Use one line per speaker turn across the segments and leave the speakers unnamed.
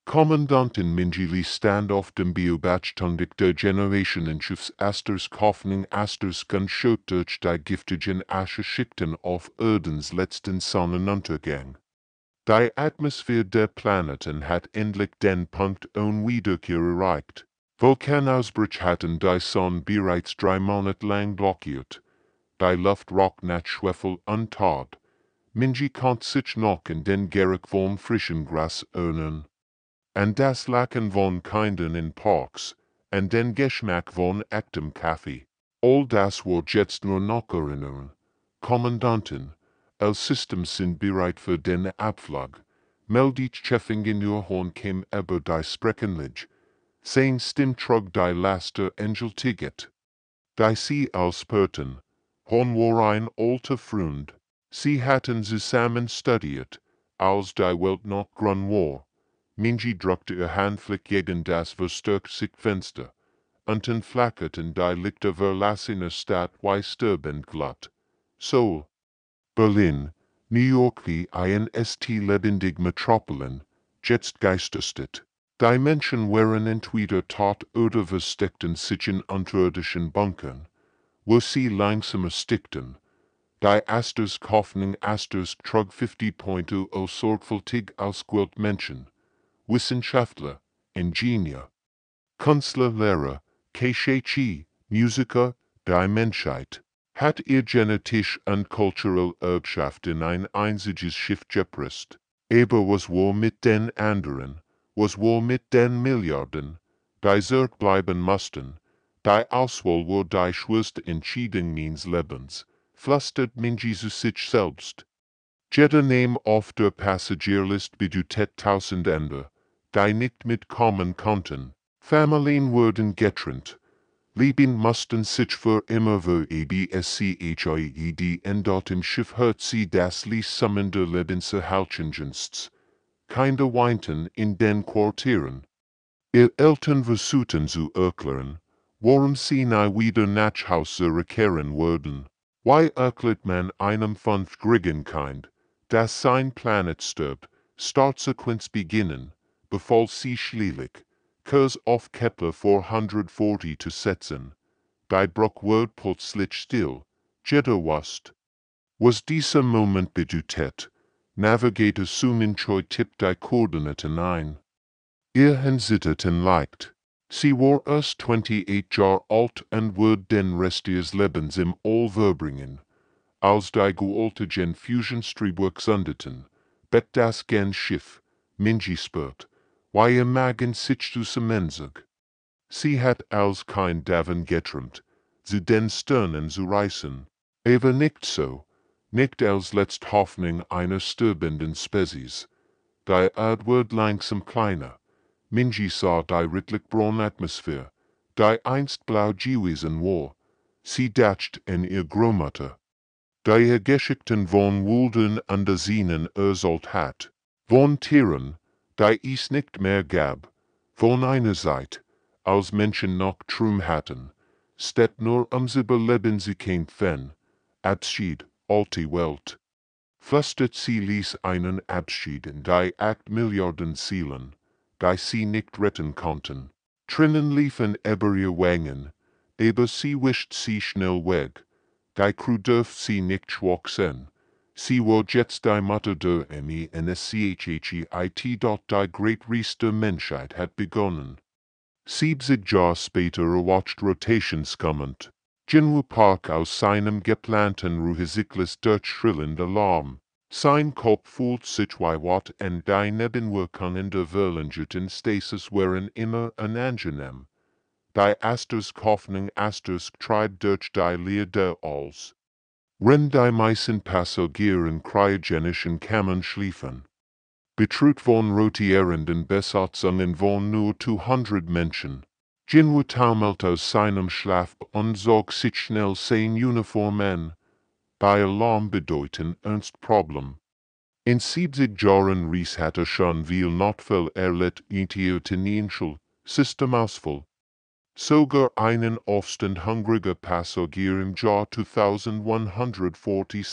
Kommandantin Minjili stand auf dem Beobachtungsdeck der Generationenschiffs Hoffnung Gunshot durch die giftigen Asche schickten auf Erdens letzten Sonnenuntergang. Die Atmosphäre der Planeten hat endlich den Punkt ohne Wiederkehr erreicht. Vulkanausbruch hatten die Sonne bereits 3 Monate lang blockiert. Die Luft roch nach Schwefel und Tod. Minji konnte sich noch in den Geruch von frischem Gras erinnern. An das Lachen von Kindern in Parks, an den Geschmack von echtem Kaffee. All das war jetzt nur noch Erinnerung. Kommandantin, els Systems sind bereit für den Abflug. Meldet Cheffing in ihr Horn kam über die Spreckenlige. Sein Stimm trug die Laster Angel-Ticket. Die sie ausperten. Horn war ein alter Freund. Sie hatten zusammen studiert, als die Welt noch grün war. Minji drückte ihr Handfläche gegen das verstärkte Fenster. Unten flackerten die Lichter verlassener Stadt wie stirbend glatt. Seoul, Berlin, New York wie ein lebendig Metropolen, jetzt geistestet. Die Menschen waren entweder tot oder versteckten sich in unterirdischen Bunkern, wo sie langsam erstickten. Die Hoffnung trug 50.0 sorgfältig ausgewählte Menschen. Wissenschaftler, Ingenieur, Künstler, Lehrer, Keschechi, Musiker, die Menschheit, hat ihr genetisch und kulturell Erbschaft in ein einziges Schiff gepresst. Aber was war mit den anderen? Was war mit den Milliarden, die zurückbleiben mussten? Die Auswahl war die schwerste Entscheidung meines Lebens, flüstert Minji zu sich selbst. Jeder Name auf der Passagierlist bedeutet Tausende, die nicht mitkommen konnten. Familien wurden getrennt. Leben mussten sich für immer verabschieden und dort im Schiff hört sie das Lied summender Lebenserhaltungsdiensts. Kinder weinten in den Quartieren. Ihr Eltern versuchten zu erklären, warum sie nie wieder nach Hause zurückkehren würden. Why erklärt man einem fünfjährigen Kind, dass sein Planet stirbt, Startsequenz beginnen, bevor sie schließlich, Kurs auf Kepler 440 zu setzen. Die Bruch wird plötzlich still, jeder wusste. Was dieser Moment bedeutet, Navigator Suminchoi tippt die Koordinaten ein. Ihr Hand zitterten leicht. Sie war erst 28 Jahre alt und würde den Rest ihres Lebens im All verbringen. Als die gealterten Fusionstriebwerks endeten, bet das Schiff, Minji spürt, wie ihr Magen sich zusammenzog. Sie hat als kein Davon geträumt, zu den Sternen zu reisen. Aber nicht so, nicht als letzte Hoffnung einer sterbenden Spezies. Die Erde wird langsam kleiner. Minji sah die rötlich-braune Atmosphäre, die einst blau gewesen war. Sie dachte in ihr Großmutter. Die Geschichten von Wuldern und der Sehnen erzählt hat. Von Tieren, die es nicht mehr gab. Von einer Seite, als Menschen noch Traum hatten, statt nur ums Überleben sie kämpfen. Abschied, alte Welt. Flüstert sie ließ einen Abschied in die 8 Milliarden Seelen, die sie nicht retten konnten. Tränen liefen über ihr Wangen, aber sie wischt sie schnell weg. Die Crew dürft sie nicht schwach sein. Sie war jetzt die Mutter der MENSCHHEIT. Die Great Race der Menschheit hat begonnen. 70 Jahre später erwacht Rotations kommend. Jinwoo Park aus seinem geplanten Ruhezyklus durchschrillend Alarm. Sein Kopf fühlt sich wie Watt und die Nebenwirkungen der verlängerten Stasis waren immer unangenehm. Die Hoffnung treibt durch die Leere aus. Wenn die meisten Passagiere in cryogenischen Kammern schliefen. Betrübt von rotierenden Besatzungen von nur 200 Menschen. Jinwoo taumelt aus seinem Schlaf und zog sich schnell sein Uniform an. Bei Alarm bedeuten ernst Problem. In 70 Jahren Reis hatte schon viel Notfall erlebt ihr Tenential, Systemausfall. Sogar einen Aufstand hungriger Passagier im Jahr 2147.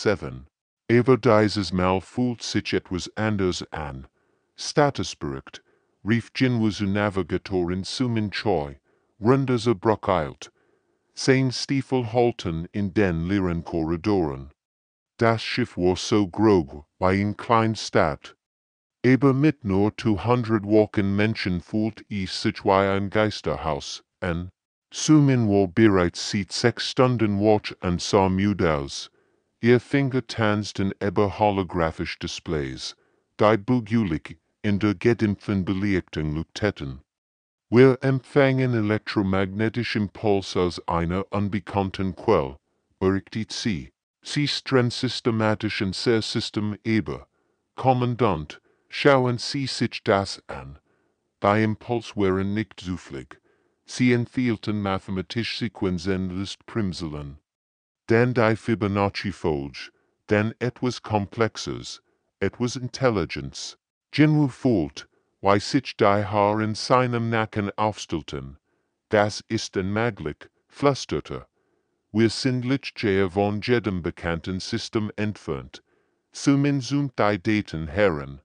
Aber dieses Mal fühlt sich etwas anders an. Statusbericht. rief Jinwu zu Navigatoren sumen Choi, runde ze Brock eilt. Sein Stiefel halten in den leeren Korridoren. Das Schiff war so grob, wie ein klein Stadt. Aber mit nur 200 walken Menschen fühlt sich wie ein Geisterhaus an. Sumin war bereits seit 6 Stunden wach und sah müde aus. Ihr Finger tanzten über holographische Displays, die begulich in der gedämpften Belichtung leuchteten. Wir empfangen elektromagnetischen Impuls aus einer unbekannten Quelle, berichtet sie. Sie streng systematisch und sehr System über. Kommandant, schauen Sie sich das an. Die Impuls waren nicht zufällig. Sie enthielten mathematische Sequenzen List Primselen. Dann die Fibonacci-Folge, dann etwas Komplexes, etwas Intelligenz. Jinwu fühlt, wie sich die Haar in seinem Nacken aufstellten. Das ist unmöglich, flüsterte. Wir sind letztlich von jedem bekannten System entfernt. Zumindest die Daten heran.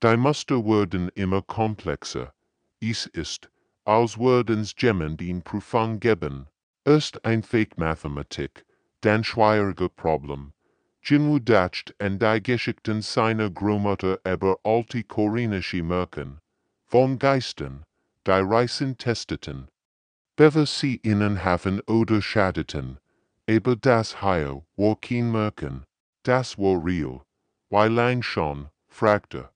Die Muster werden immer komplexer. Es ist, als würden Gemmen den Prüfung geben. Erst ein Fake-Mathematik, dann schwierige Problem. Jinwu dacht an die Geschichten seiner Großmutter über alte koreanische Märchen. Von Geistern, die Reisen testeten. Bever sie ihnen haben oder schadeten. Aber das hier war kein Märchen. Das war real. Wie lang schon, fragte.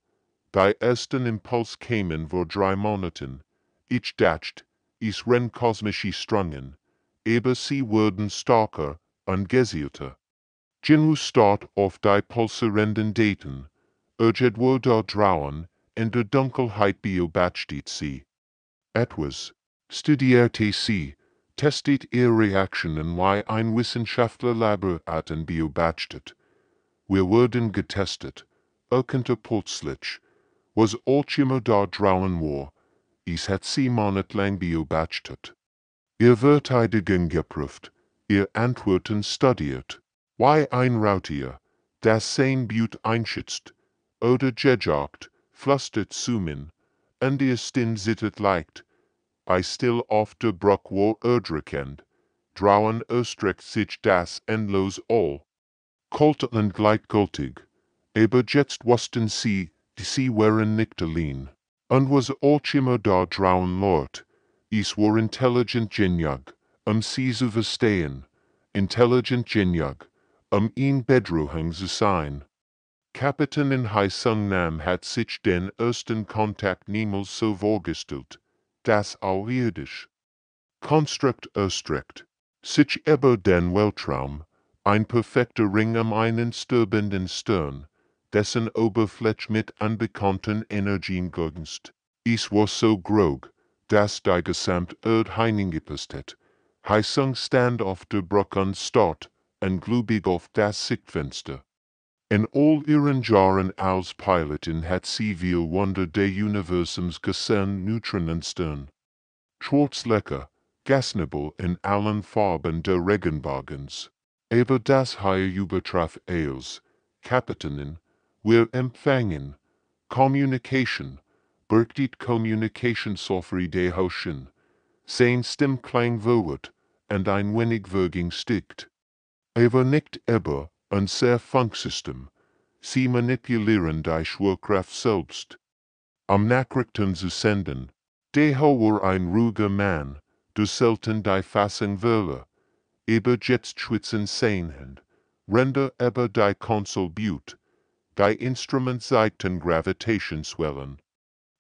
Die ersten Impuls kämen vor 3 Monaten. Ich dacht, es ren kosmische Strungen. Aber sie wurden stärker und gezielter. Jinwu start auf die pulsierenden Daten. Wurde da draußen, in der Dunkelheit beobachtet sie. Etwas. Studierte sie, testet ihre Reaktionen wie ein Wissenschaftler Laboraten beobachtet. Wir wurden getestet, erkannte plötzlich, was immer da draußen war, es hat sie monatelang beobachtet. Ihr Verteidigung geprüft, ihr Antworten studiert, wie ein Rautier, das sein Blut einschätzt, oder gejagt, flüstert Sumin, und ihr Stin sittet leicht, bei still auf der Bruck war erdrückend, draußen erstreckt sich das endlos all. Kalt und gleichgültig, aber jetzt wussten sie, sie waren nicht allein. Und was immer da draußen lort, es war intelligent genug, sie zu verstehen, intelligent genug, ihn bedrohung zu sein. Kapitän in High-Sung-Nam hat sich den ersten Kontakt niemals so vorgestellt, das außerirdisch. Konstrukt erstreckt, sich über den Weltraum, ein perfekter Ring einen stirbenden Stern, dessen Oberfläche mit unbekannten Energien glänzt. Es war so grob, dass die gesamte Erde hineingepasst hat. High-Sung stand auf der Brücke und starrt, ungläubig auf das Sichtfenster. In all ihren Jahren als Pilotin hat sie viel Wunder des Universums gesehen Neutronenstern. Schwarzlecker, Gasnebel in allen Farben der Regenbogens. Aber das hier übertraf alles. Kapitänin, wir empfangen. Communication, birgt Communication Software de Hoschen. Sein Stimmklang verwirrt, und ein wenig Würging stickt. Aber nicht über unser Funksystem. Sie manipulieren die Schwerkraft selbst. Am Nachrichten zu senden. Deho war ein ruhiger Mann, du selten die Fassung Wölle. Aber jetzt schwitzen sehend, render über die Konsole Butte. Die Instrument zeigten Gravitationswellen.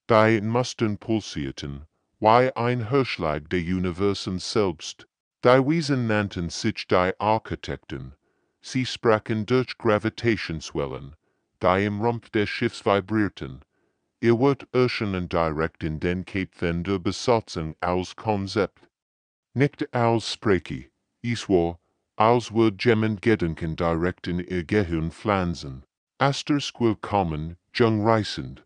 Die Mustern pulsierten, wie ein Hörschlag des Universums selbst. Die Wesen nannten sich die Architekten. Sie sprachen durch Gravitationswellen, die im Rumpf des Schiffs vibrierten. Ihr Wort erscheinen direkt in den Köpfen der Besatzung als Konzept. Nicht als Sprache, es war, als würde Gemmen Gedanken direkt in ihr Gehirn pflanzen. Asters willkommen, jung Reisend.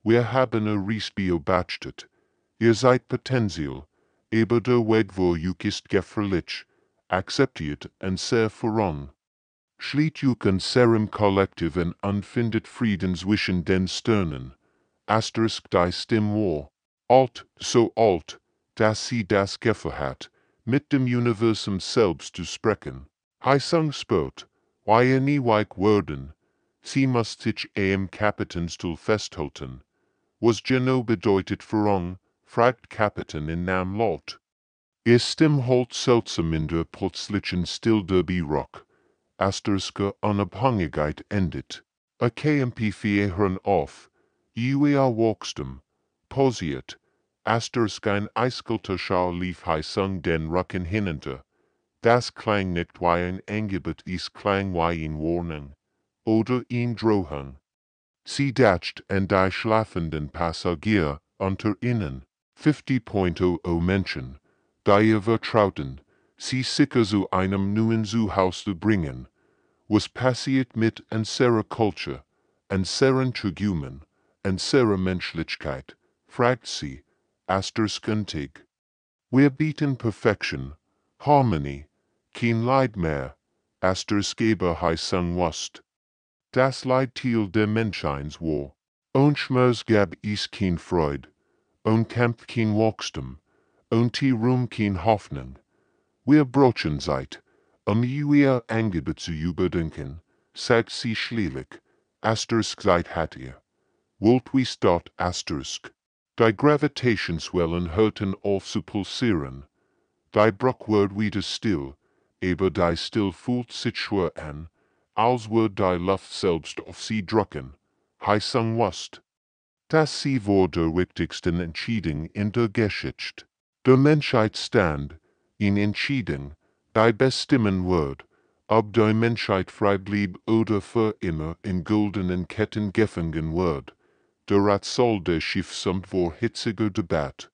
Wir haben Reis beobachtet. Ihr seid potenziell, aber der Weg vorjuk ist gefährlich, akzeptiert und sehr voran. Schließt euch an Serum Kollektiv und findet Frieden zwischen den Sternen. Die Stimme war. Alt, dass sie das Gefühl hat, mit dem Universum selbst zu sprechen. Heisung spürt, wie nie weich werden, sie muss sich am Kapitänstuhl festhalten. Was genau bedeutet Verung, fragt Kapitän in Nam laut. Stimme holt seltsam in der plötzlichen Stille Rock. Asteriske Unabhängigkeit endet. KMP hören auf. Wachstum. Posiert. Ein eiskalter Schau lief Heisung den Rücken hinunter. Das klang nicht wie ein Angebot, es klang wie eine Warnung. Oder eine Drohung. Sie dacht an die schlafenden Passagier unter ihnen. 50.00 Menschen, die ihr vertrauten, sie sicher zu einem neuen Zuhause zu bringen. Was passiert mit unserer Kultur, unseren Tragödien, unserer Menschlichkeit, fragt sie, Asteriskündig. Wir bieten Perfektion, Harmonie, kein Leid mehr, Asteriskgeber Heisung Wust. Das Leidteil der Menschheits war. Und Schmerz gab es kein Freud, und Kampf kein Wachstum, und die Ruhm kein Hoffnung. Wir brochen Zeit, ihr Angebot zu überdenken, sagt sie schließlich, Asterisk Zeit hat ihr. Wollt wie's dort Asterisk. Die Gravitationswellen hörten auf zu pulsieren. Die Bruchword wieder still, aber die still fühlt sich schwer an, als würde die Luft selbst auf sie drücken. Heisung Wust. Das sie war der wichtigsten Entscheidung in der Geschichte. Der Menschheit stand, in Entscheidung, die bestimmen wird, ob die Menschheit frei blieb oder für immer in goldenen Ketten gefangen wird. Der Rätsel der Schiffsamt war hitziger Debatt.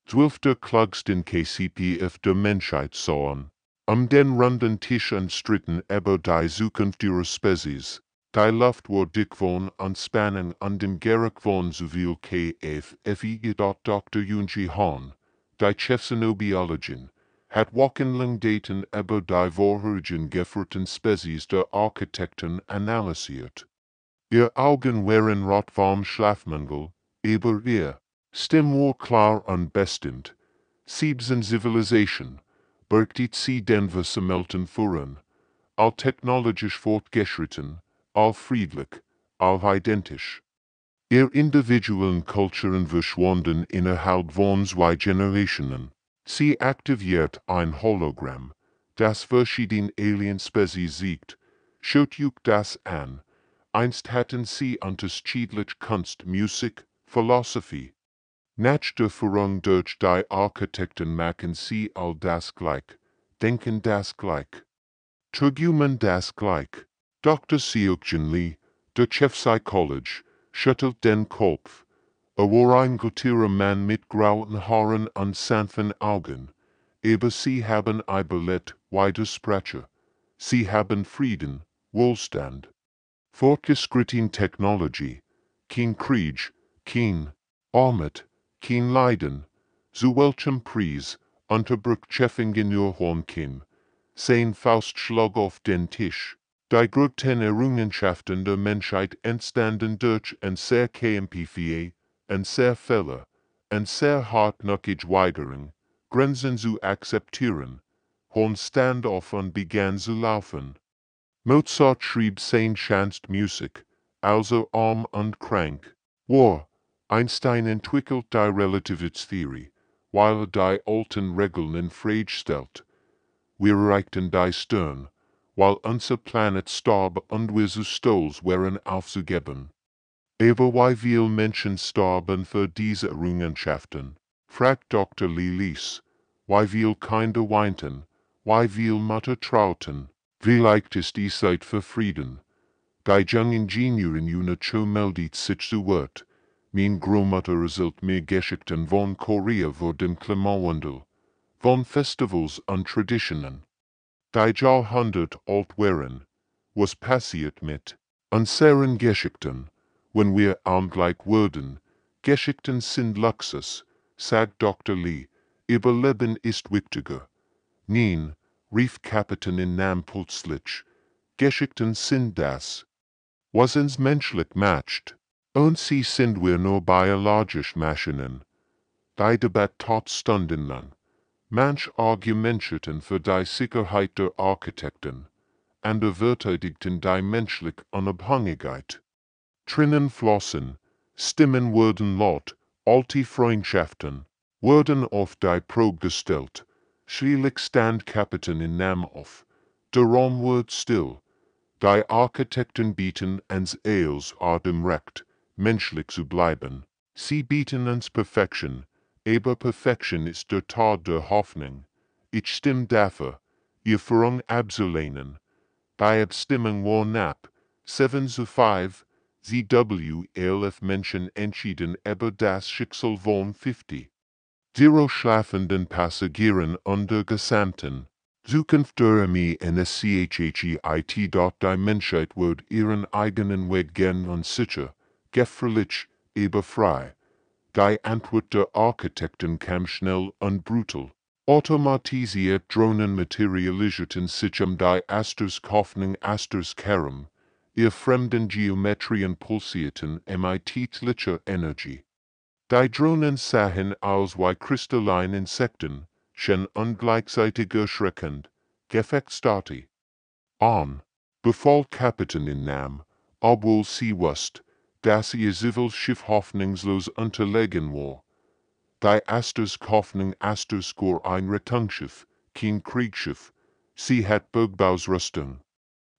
12. Klagsten KCPF der Menschheit sahen. Den runden Tisch stritten über die Zukunft ihrer Spezies. Die Luft war dick von Anspannung an dem Geruch von soviel KFY. Dr. Junji Hahn, die Chefsenobiologin, hat wochenlang Daten über die vorherigen geführten Spezies der Architekten analysiert. Ihr Augen waren rot vom Schlafmangel, aber ihr Stimme war klar und bestimmt. Siebsen Zivilisation, bergtet sie den Versammelten voran, all technologisch fortgeschritten, all friedlich, all identisch. Ihr individuellen Kulturen verschwanden innerhalb von 2 Generationen. Sie aktiviert ein Hologramm, das verschiedene Alien-Spezies siegt, schaut das an. Einst hatten sie unterschiedlich Kunst, Musik, Philosophie. Nach der Führung durch die Architekten machen sie all das gleich, denken das gleich, Tragödien das gleich. Dr. Seokjin Lee, der Chefpsycholog, schüttelt den Kopf. War ein guter Mann mit grauen Haaren und sanften Augen, aber sie haben überlebt, Widersprecher. Sie haben Frieden, Wohlstand. Fortgeschrittene Technologie, kein Krieg, kein Armut, kein Leiden, zu welchem Preis, unterbrach Chefingenieur Hornkin, sein Faustschlag auf den Tisch. Die größten Errungenschaften der Menschheit entstanden durch ein sehr kämpfige, ein sehr Fälle, ein sehr hartnäckig Weigerung, Grenzen zu akzeptieren. Horn stand auf und begann zu laufen. Mozart schrieb sein Musik, also arm und krank. War, Einstein entwickelt die Relativitätstheorie, weil die alten Regeln in Frage stellt. Wir erreichten die Stern, weil unser Planet starb und wir so stolz waren aufzugeben. Aber wie viele Menschen starben für diese Errungenschaften? Fragt Dr. Lilis. Wie viele Kinder weinten, wie viele Mütter trauten. Vielleicht ist die Zeit für Frieden. Die jungen Ingenieuren Unicho meldet sich zu Wort. Mein Großmutter erzählt mir Geschichten von Korea vor dem Klimawandel, von Festivals und Traditionen. Die Jahrhundert alt waren. Was passiert mit unseren Geschichten, wenn wir angleich wurden? Geschichten sind Luxus, sagt Dr. Lee. Überleben ist wichtiger. Nein, rief Kapitän in Nam plötzlich. Geschichten sind das, was uns menschlich macht. Und sie sind wir nur biologisch Maschinen. Die Debatte tot stunden lang. Manch argumentierten für die Sicherheit der Architekten, andere verteidigten die menschliche Unabhängigkeit. Tränen flossen, Stimmen wurden laut, alte Freundschaften wurden auf die Probe gestellt, schließlich stand Kapitän in Nam auf. Der Raum wird still. Die Architekten bieten ans Eils dem Recht, menschlich zu bleiben. Sie bieten uns Perfektion, aber Perfektion ist der Tod der Hoffnung. Ich stimme dafür, ihr Führung abzulehnen. Bei Abstimmung war knapp, 7 zu 5, ZW 11 Menschen entschieden über das Schicksal von 50. Zero schlafenden Passagieren unter Gesandten. Zukunft der Armee NSCHHEIT. Die Menschheit wird ihren eigenen Weg gehen und sicher, gefährlich, aber frei. Die Antwort der Architekten kam schnell und brutal. Automatisiert Drohnen materialisierten sich die Asters Hoffnung Asters Kerem, ihr fremden Geometrien pulsierten tätliche Energie. Die Drohnen sahen aus wie kristallene Insekten, schen ungleichzeitig erschreckend, gefechtstartig an, befahl Kapitän in Nam, obwohl sie wusste, dass ihr Zivilschiff hoffnungslos unterlegen war. Die Asters Hoffnung Asters ein Rettungsschiff, kein Kriegsschiff, sie hat Bergbausrüstung.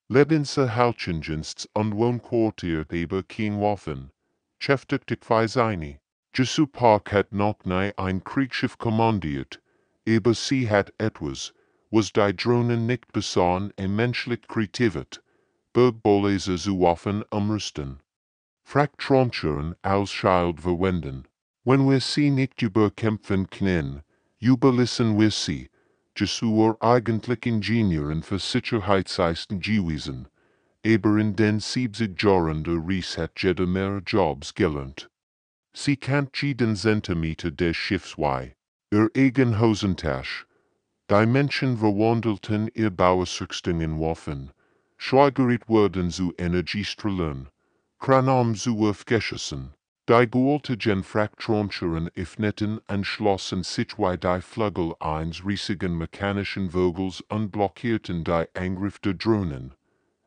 Lebenserhaltungsdienst und Wohnquartier aber kein Waffen, beschäftigt wie seine. Jesu Park hat noch nie ein Kriegsschiff kommandiert, aber sie hat etwas, was die Drohnen nicht besahen menschlich Kreativität, Bergbauleser zu Waffen umrüsten. Fraktraumscheren als Schild verwenden. Wenn wir sie nicht überkämpfen können, überlassen wir sie, Jesu eigentlich Ingenieuren für Sicherheitseisten gewesen, aber in den 70 Jahren der Reis hat jeder mehr Jobs gelernt. Sie kennt jeden Zentimeter des Schiffs wie eigen Hosentasche. Die Menschen verwandelten ihr Bauersrüstung Waffen, schweigeriert wurden zu Energiestrahlen, Kranam zu aufgeschossen. Die gewaltigen Fraktraumscheren öffneten und schlossen sich wie die Flügel eines riesigen mechanischen Vogels und blockierten die Angriff der Drohnen.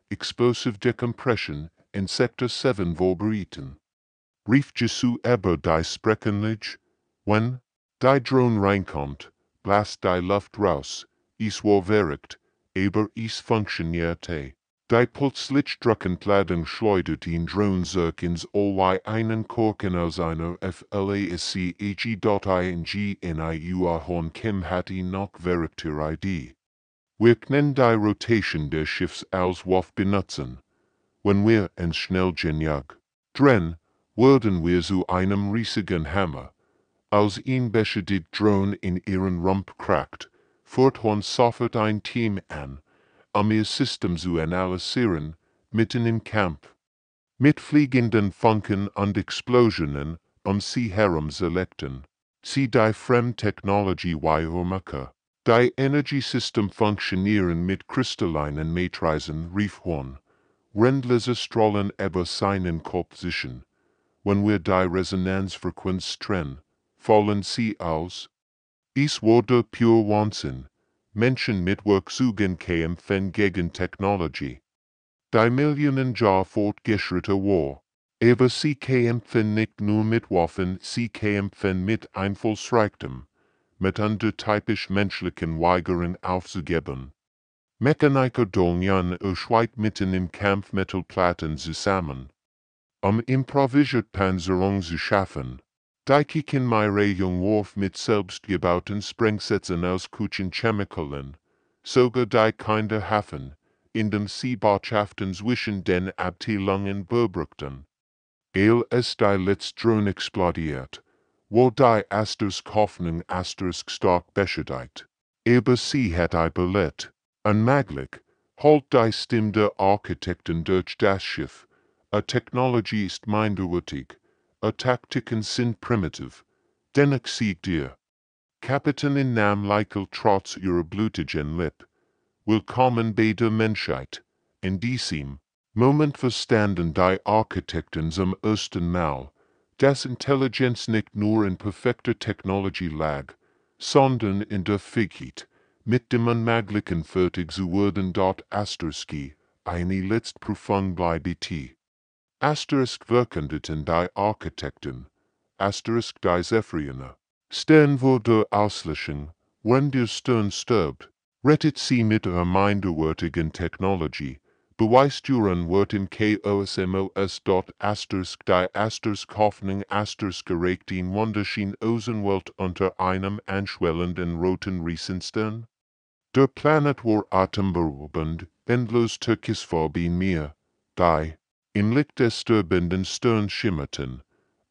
Explosive Decompression in Sektor 7 vorbereiten. Rief Jesu über die Spreckenlicht, wenn die Drohne reinkommt, blast die Luft raus, es war verrückt, aber es funktionierte. Die plötzlich drückend Ladung schleudert ihn Drohnen zurück ins All wie einen Korken aus einer FLASCHE.ING in IUA Horn Kim hat ihn noch verrückter Idee. Wir können die Rotation des Schiffs als Wurf benutzen. Wenn wir ins Schnellgenjag drehen, würden wir zu einem riesigen Hammer. Als ihn beschädigt Drohne in ihren Rumpf krackt, führt Horn sofort ein Team an, ihr System zu analysieren, mitten im Kampf. Mit fliegenden Funken und Explosionen sie herum selekten. Sie die Fremdtechnologie weitermachen. Die Energiesystem funktionieren mit kristallinen Matrisen, rief Horn. Randlaserstrahlen über seinen Kopf sichern. Wenn wir die Resonanzfrequenz trennen, fallen sie aus. Es wurde pure Wahnsinn. Menschen mit Werkzeugen kämpfen gegen Technologie. Die Millionen Jahre fortgeschrittene war. Aber sie kämpfen nicht nur mit Waffen, sie kämpfen mit Einflussreichtum, mit einer typisch menschlichen Weigerung aufzugeben. Mechaniker Doljan erschweit mitten im Kampf Metallplatten zusammen, improvisiert Panzerung zu schaffen. Die Kikenmeirejung warf mit selbstgebauten Sprengsätzen aus Küchenchemikalien, sogar die Kinderhafen, in dem sie Botschaften zwischen den Abteilungen bebrückten. Als die Letztdrohne explodiert, war die Asters Hoffnung Asters stark beschädigt. Aber sie hat überlebt. Unmöglich, halt die Stimme der Architekten durch das Schiff. Technologie ist minderwertig. Taktiken sind primitiv. Dennoch siegt ihr. Kapitän in Nam Leichel trotz ihrer blutigen Lipp. Willkommen bei der Menschheit. In diesem Moment verstanden die Architekten zum ersten Mal, dass Intelligenz nicht nur in perfekter Technologie lag, sondern in der Fähigkeit, mit dem Unmöglichen fertig zu werden. Eine Letztprüfung bei BT. Wirkendeten die Architekten, die Zephyriner. Stern wurde auslöschen, wenn der Stern stirbt, rettet sie mit der minderwertigen Technologie, beweist ihren Wert in KOSMOS. Die Hoffnung geregt in wunderschön Außenwelt unter einem anschwellenden roten Riesenstern. Der Planet war atemberaubend, endlos türkisfarb in mir, die, im Licht des sterbenden Sterns schimmerten,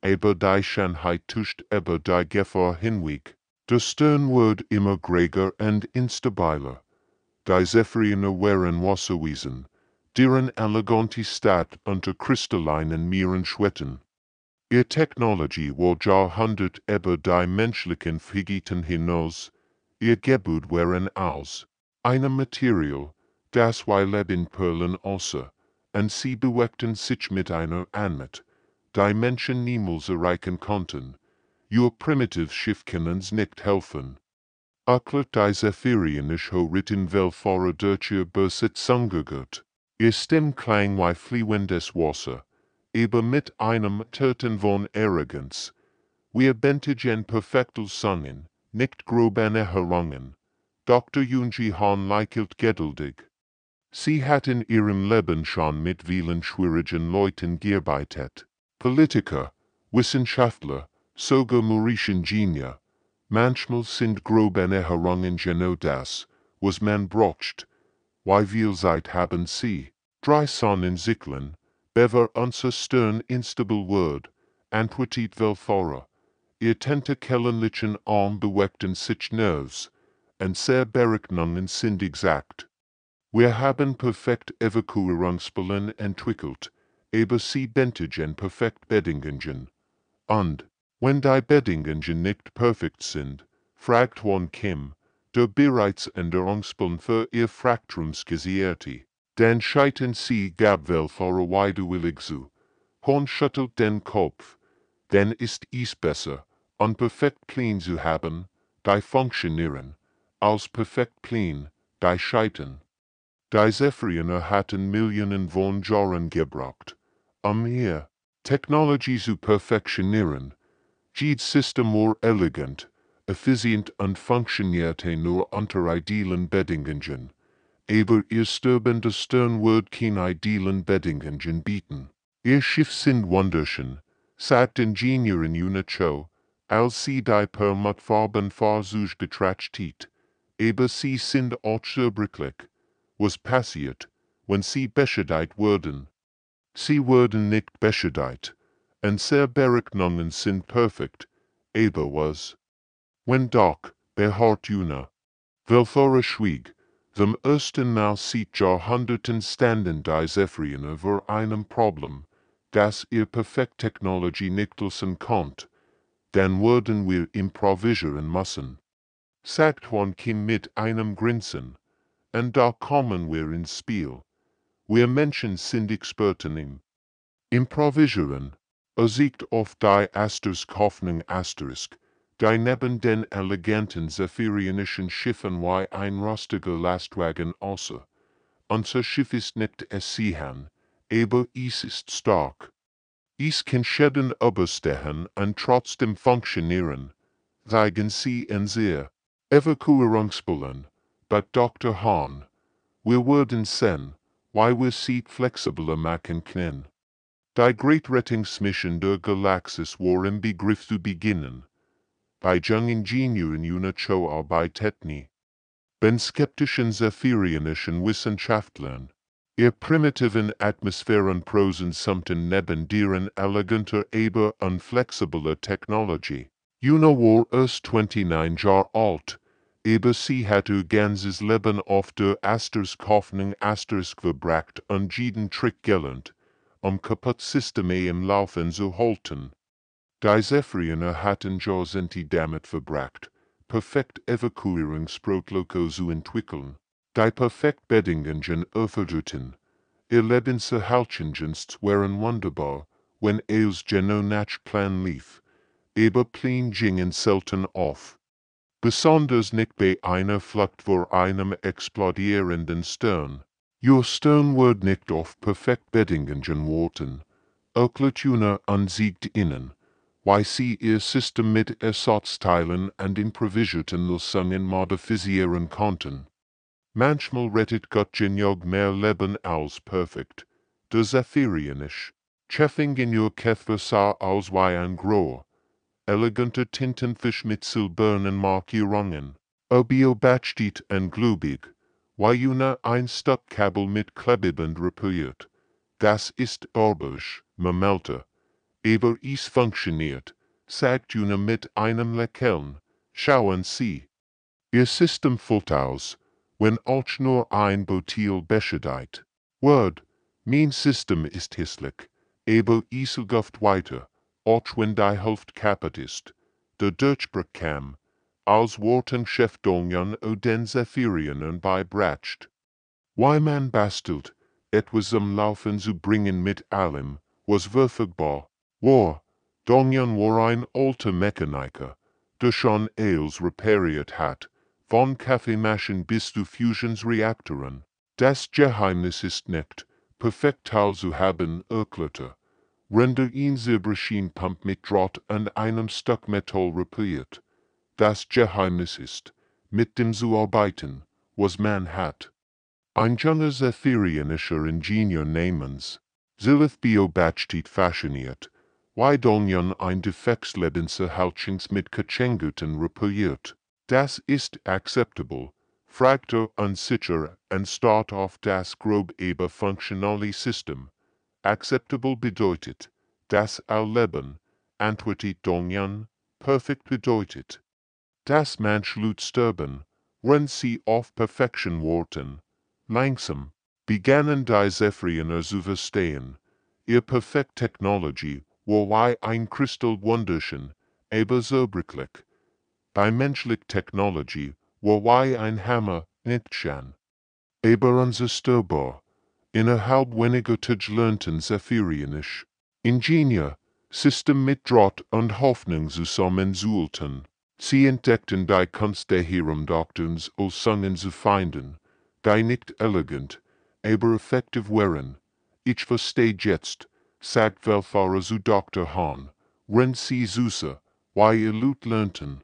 aber die Schönheit tuscht über die Gefahr hinweg. Der Stern wird immer gräger und instabiler. Die Zephyriner waren Wasserwesen, deren elegante Stadt unter kristallinen Meeren schwetten. Ihre Technologie war Jahrhundert über die menschlichen Fähigkeiten hinaus. Ihr Gebot waren aus einem Material, das zwei Lebendperlen außer, und sie bewegten sich mit einer Anmut, die Menschen niemals erreichen konnten. Ihr Primitivschiff kann uns nicht helfen. Erklärt die Zephyrinisch Horiten Welfahrer durch ihr Besitz angehört. Ihr Stimm klang wie fließendes Wasser, aber mit einem Töten von Arroganz. Wir bentigen perfektel sangen, nicht grobene Herrangen. Dr. Junji Han lächelt geduldig. Sie hatten ihrem Leben schon mit vielen schwierigen Leuten gearbeitet. Politiker, Wissenschaftler, sogar Maurischen Genier. Manchmal sind grobene Herrangen genau das, was man braucht. Wie viel Zeit haben sie? 3 Sonnencyclen, bever unser Stern instabil wird, antwortet Welfahrer. Ihr tentakellenlichen Arm bewegten sich Nerves, und sehr Berechnungen sind exakt. Wir haben perfekt Evakuierungspläne entwickelt, aber sie bentigen perfekt Bedingungen. Und, wenn die Bedingungen nicht perfekt sind, fragt Juan Kim, der bereits Änderungsplan für ihr Frakturumsgesierte. Dann scheitern sie gab Welfahrer widerwillig zu. Juan schüttelt den Kopf. Dann ist es besser, ein perfekt Plan zu haben, die funktionieren, als perfekt Plan, die scheitern. Die Zephyriner hatten Millionen von Jahren gebraucht, ihre Technologie zu perfektionieren. Jedes System war elegant, effizient und funktionierte nur unter idealen Bedingungen. Aber ihr sterbendes Stern wird keine idealen Bedingungen bieten. Ihr Schiff sind wunderschön, sagt Ingenieur in una Show, als sie die per Mutfarben Fahrzeug betrachtet. Aber sie sind auch zerbrechlich. Was passiert, wenn sie beschädigt werden? Sie werden nicht beschädigt, und sehr Berechnungen sind perfekt, aber was? Wenn doch, beharrt una. Welfahrer schwieg. Zum ersten Mal seit Jahrhunderten standen die Zephyriner vor einem Problem, das ihr Perfekttechnologie nicht lösen konnte. Dann würden wir improvisieren müssen. Sagt Juan Kim mit einem Grinsen. Und da kommen wir ins Spiel. Wir Menschen sind Experten im Improvisieren. Siegt auf die Hoffnung die neben den eleganten zephyrinischen Schiffen wie ein rostiger Lastwagen außer. Unser Schiff ist nicht sicher, aber es ist stark. Es kann Schäden überstehen und trotzdem funktionieren. Zeigen Sie in sehr Evakuierungsplan, bei Dr. Hahn. Wir werden sehen, wie wir sie flexibler machen können. Die Great-Rettungsmission der Galaxis war im Begriff zu beginnen. Bei jungen Ingenieuren una Show arbeiteten ben skeptischen zephyrinischen Wissenschaftlern. Ihr primitiven Atmosphärenprosen summten neben deren eleganter aber unflexibler Technologie. Una war erst 29 Jahre alt, aber sie hat ihr ganzes Leben auf der Hoffnung verbracht und jeden Trick gelernt, Kaputt-Systeme im Laufen zu halten. Die Zephyriner hatten Jahrzehnte damit verbracht, perfekt Evakuierungsprotocol zu entwickeln, die perfekt Bedingungen erfüllerten, Ihr Lebensverhaltenst waren wunderbar, wenn eus Geno nach Plan lief, aber Plan gingen selten auf. Besonders nicht bei einer Flucht vor einem explodierenden Stern. Your Stern wird nicht auf perfekt Bedingungen worden. Erklärtuna ansiegt innen, weil sie ihr System mit Ersatzteilen und improvisierten Lösungen modifizieren konnten. Manchmal rettet Gott mehr Leben als perfekt. Der Zephyrinisch. Cheffing in your Käfer sah aus wie ein Grohr. Eleganter Tintenfisch mit silbernen Markierungen. Obiobatsteht und glubig. Wajuna ein Stückkabel mit Klebeband repariert. Das ist orbisch, Mamelte. Aber es funktioniert, sagt Juna mit einem Lächeln. Schauen Sie. Ihr System fällt aus, wenn auch nur ein Bottil beschädigt. Word, mein System ist hässlich, aber es läuft weiter, auch wenn die Hälfte kaputt ist. Der Durchbruch kam, als Worten Chefdonjan o den Zephyrinen beibracht. Why man bastelt, etwas am Laufen zu bringen mit allem, was verfügbar war. Donjan war ein alter Mechaniker, der schon alles repariert hat, von Kaffeemaschinen bis zu Fusionsreaktoren. Das Geheimnis ist nicht, perfekt zu haben, erklärte. Render ihn Silberschienpump mit Draht an einem Stück Metall repariert. Das Geheimnis ist, mit dem zu arbeiten, was man hat. Ein junger zephyrionischer Ingenieur namens Zilith Biobatstedt fasziniert, wie Donjan ein defektes Lebensverhaltens mit Kachenguten repariert. Das ist acceptable, fragt unsicher und start auf das grob aber funktionale System. Acceptable bedeutet, das Leben, antwortet Donjan, perfekt bedeutet, das manch Lut sterben, wenn sie auf Perfektion warten. Langsam begannen die Zephyriner zu verstehen. Ihr perfekt Technology war wie ein Kristall wunderschön, aber zerbrechlich. Die menschliche Technology war wie ein Hammer, nicht schön, aber unzerstörbar. Innerhalb weniger Tage lernten Zephyrinisch Ingenieur, System mit Draht und Hoffnung zusammenzuhalten. Sie entdeckten die Kunst der Herumdoktors als Sangen zu finden, die nicht elegant, aber effektiv waren. Ich verstehe jetzt, sagt Weltfahrer zu Dr. Hahn, wenn sie süße, wie ihr Lut lernten.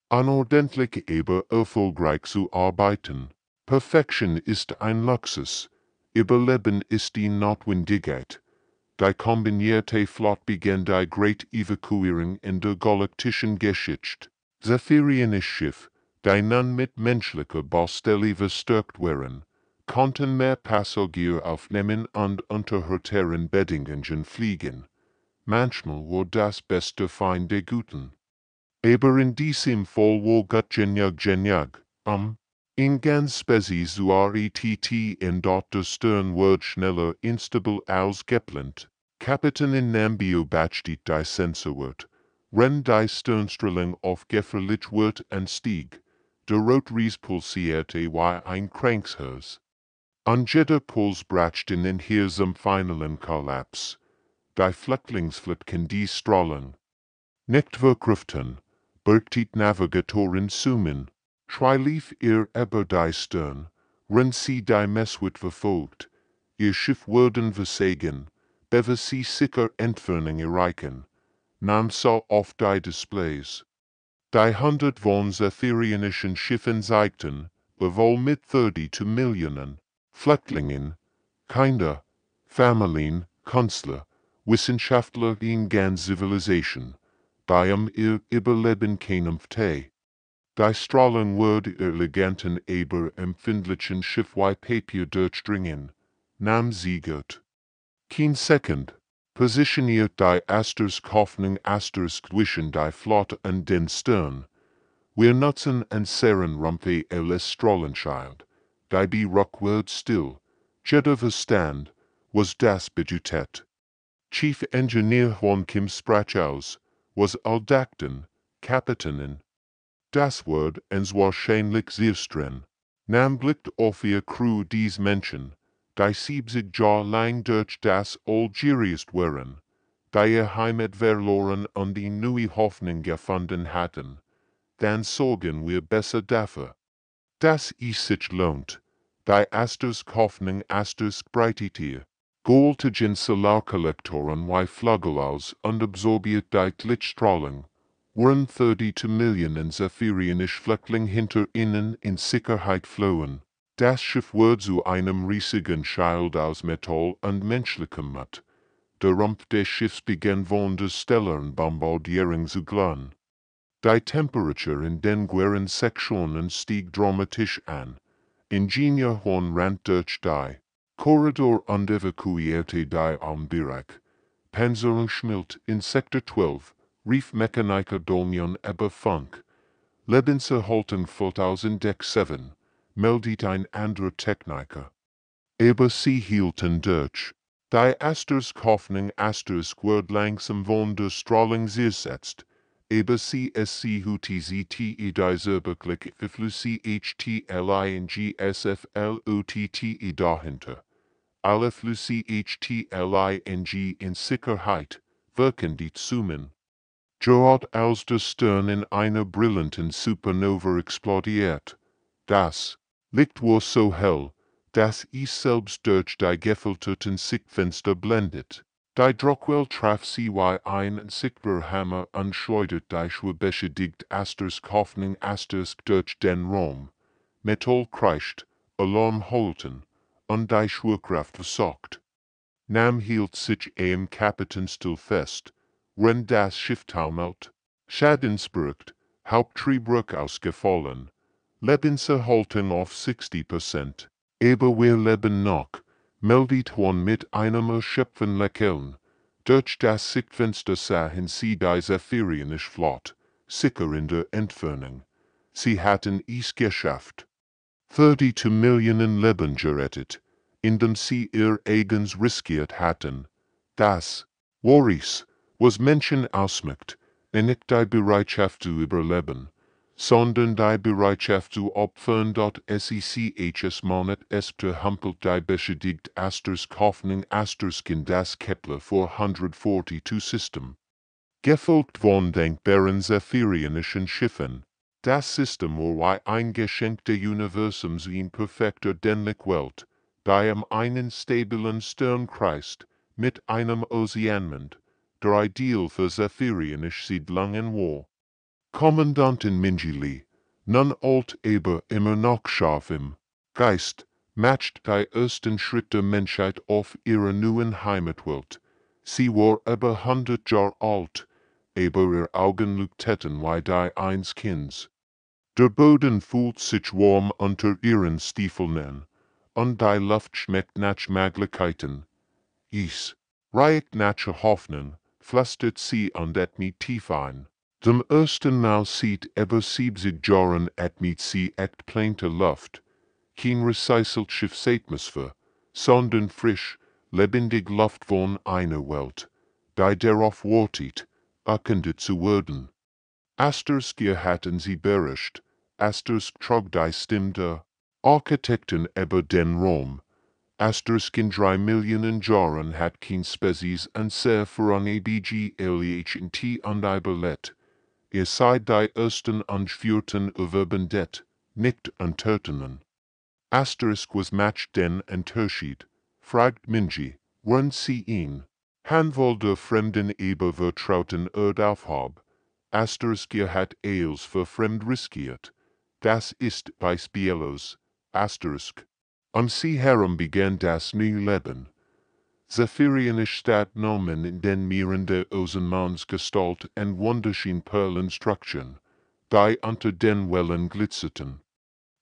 Unordentlich aber erfolgreich zu arbeiten. Perfektion ist ein Luxus, Überleben ist die Notwendigkeit. Die kombinierte Flot begann die Great Evacuierung in der Galaktischen Geschichte. Zephyrinisch Schiff, die nun mit menschlicher Baustelle verstärkt waren, konnten mehr Passagier aufnehmen und unter härteren Bedingungen fliegen. Manchmal war das beste Feind der Guten. Aber in diesem Fall war Gott geniag. In ganz Spezies URETT in dort der Stern wird schneller instabil als geplant. Kapitän in Nambio batchtit die Sensor wird. Wenn die Sternstrahlung auf gefährlich wird anstieg. Der Rotries pulsierte wie ein Krankshaus. An jeder Puls brachten in hier zum finalen Kollaps. Die Flüchtlingsflitken die Strahlung. Nicht verkriften, bergtit Navigatoren summen. Schweilief ihr über die Stern, wenn sie die Messwit verfolgt. Ihr Schiff würden versagen, bewe sie sicher Entfernung erreichen. Nahm so auf die Displays. Die 100 von zephyrionischen Schiffen zeigten, wohl mit 30 Millionen Flüchtlingen, Kinder, Familien, Künstler, Wissenschaftler in ganz Zivilisation, bei ihr Überleben kämpfte. Die Strahlung wird eleganten aber empfindlichen Schiff wie Papier durchdringen, nahm sie gut. Kein Second, positioniert die Hoffnung zwischen die Flotte und den Stern. Wir nutzen en seren Rumpfe les Strahlenschild, die be rückwärts still, jeder Verstand, was das bedeutet. Chief Engineer von Kim Sprachhaus, was Aldachten, Kapitänin. Das wird ens wahrscheinlich sehr streng. Nam blickt auf ihr Crew dies Menschen, die 70 Jahr lang durch das Algerist waren, die ihr Heimat verloren und die neue Hoffnung gefunden hatten, dann sorgen wir besser dafür, dass es sich lohnt, die Asters Hoffnung Asters Breititier, Goldtigen Solarkollektoren wie Flugelaus und absorbiert die Lichtstrahlung, waren 32 Millionen Zephyrinisch Flüchtling hinter ihnen in Sicherheit flohen. Das Schiff wurde zu einem riesigen Schild aus Metall und menschlichem Matt. Der Rumpf des Schiffs begann von der stellaren Bombardierung zu glühen. Die Temperatur in den gueren Sektionen stieg dramatisch an. Ingenieur Horn rannte durch die Korridor und evakuierte die Umbereich. Panzerung schmilt in Sektor 12, rief Mechaniker Dolmion über Funk. Lebenserhaltung folgt aus in Deck 7, meldet ein anderer Techniker. Aber sie hielten durch. Die Asters Hoffnung Asters wird langsam von der Strahlung zersetzt. Aber sie hutzt die Zerbeklick FLUCHTLING dahinter. Alle FLUCHTLING in Sicherheit, wirken die Summen. Gerard als der Stern in einer brillanten Supernova explodiert. Das Licht war so hell, dass es selbst durch die gefilterten Sichtfenster blendet. Die Druckwelle traf sie wie ein sichtbarer Hammer und schleudert die schwerbeschädigte Asters Hoffnung Asters durch den Raum. Metall kreischt, Alarm holten, und die Schwerkraft versagt. Nam hielt sich am Kapitänstuhl fest, wenn das Schiff taumelt. Schadensbericht, Haupttriebwerk ausgefallen. Lebenserhaltung auf 60%. Aber wir leben noch, meldet Horn mit einem erschöpften Lächeln. Durch das Sichtfenster sahen sie die Zephyrinisch Flott, sicher in der Entfernung. Sie hatten es geschafft. 32 Millionen Leben gerettet, indem sie ihr eigens riskiert hatten. Das War's, was Menschen ausmacht, nicht die Bereitschaft zu überleben, sondern die Bereitschaft zu opfern. SECHS Monet Espter humpelt die beschädigt Asters Hoffnung Asterskin das Kepler 442 System. Gefolgt von denkbaren Zephyrinischen Schiffen. Das System war wie ein Geschenk des Universums in perfekter dämlich Welt, die einen stabilen Stern kreist, mit einem Ozeanmond, der ideal für Zephyrinische Siedlungen war. Kommandantin Minjili, nun alt aber immer noch scharf im Geist, macht die ersten Schritt der Menschheit auf ihrer neuen Heimatwelt. Sie war über 100 Jahre alt, aber ihr Augen leuchteten wie die eines Kinds. Der Boden fühlt sich warm unter ihren Stiefeln an, und die Luft schmeckt nach Möglichkeiten. Es riecht nach Hoffnung, flüstert sie und atmet tief ein. Zum ersten Mal sieht über 70 Jahren atmet sie echt plante Luft. Kein recycelt Schiffsatmosphäre, sondern frisch, lebendig Luft von einer Welt, die darauf wartet, erkundet zu werden. Asters hatten sie beherrscht, Asters trug die Stimme der Architekten über den Raum. Asters in 3 Millionen Jahren hat kein Spezies und sehr für ein ABGLEHT und überlebt. Ihr seid die ersten und vierten überbendet, nicht untötenen. Asterisk was matcht den Unterschied, fragt Minji, wann sie ihn, Handvoll der fremden vertrauten Erdaufhab. Asterisk hat eils für fremd riskiert. Das ist beispiellos, Asterisk. Sie herum begann das neue Leben. Zephyrinisch Stadtnomen in den Meeren der Ozenmannsgestalt und wunderschön Perlenstrukturen, die unter den Wellen glitzerten.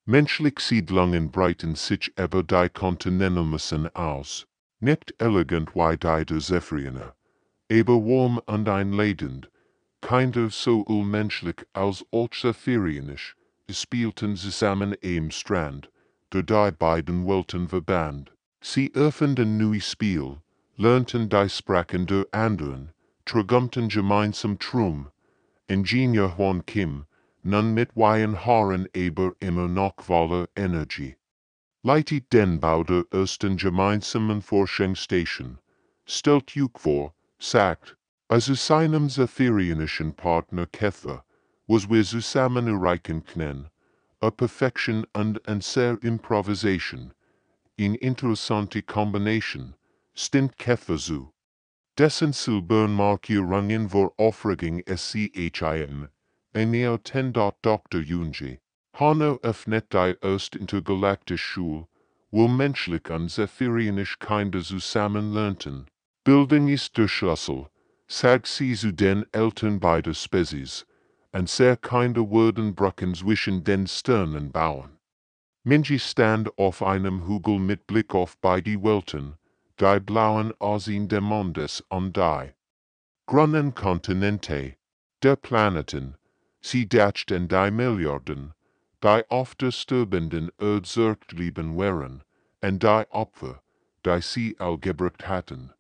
Menschliche Siedlungen breiten sich über die Kontinentalmassen aus, nicht elegant wie die der Zephyriner, aber warm und einladend, kinder so unmenschlich als zephyrinisch, spielten zusammen am Strand, der die beiden Welten verband. Sie öffneten neues Spiel, lernten die Sprachen der anderen, trugumten gemeinsam Trum. Ingenieur Juan Kim, nun mit weien Haaren aber immer noch voller Energie. Leitet den Bau der ersten gemeinsamen Forschungsstation, stellt Hugh vor, sagt, also seinem sphärinischen Partner Käfer, was wir zusammen erreichen können, a perfection and an sehr improvisation, in interessante Kombination, stimmt Käfer zu. Dessen silbern Markierungen vor Aufregung SCHIN, Eneo 10. Dr. Junge. Hanno öffnet die erst intergalaktische Schule, wo menschlich und zephyrinisch Kinder zusammen lernten. Bildung ist der Schlüssel, sagt sie zu den Eltern beider Spezies, und sehr Kinder werden Brücken zwischen den Sternen bauen. Mensch stand auf einem Hügel mit Blick auf beide Welten, die blauen Asien des Mondes und die grünen Kontinente, der Planeten, sie dachten die Milliarden, die auf der sterbenden Erde zurückgeblieben wären, und die Opfer, die sie gebracht hatten.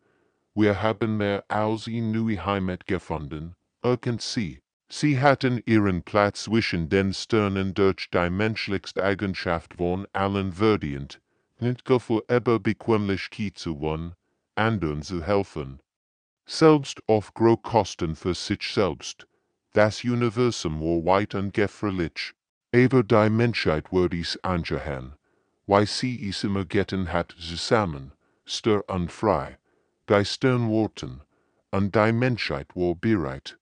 Wir haben mehr als eine neue Heimat gefunden, erkennt sie. Sie hatten ihren Platz zwischen den Sternen durch die menschlichste Eigenschaft von allen verdient, nicht für über Bequemlichkeit zu wollen, anderen zu helfen. Selbst auf Kosten für sich selbst. Das Universum war weit und gefährlich. Aber die Menschheit wird es angehen, weil sie es immer getan hat zusammen, stur und frei. Die Sternworten, und die Menschheit war bereit,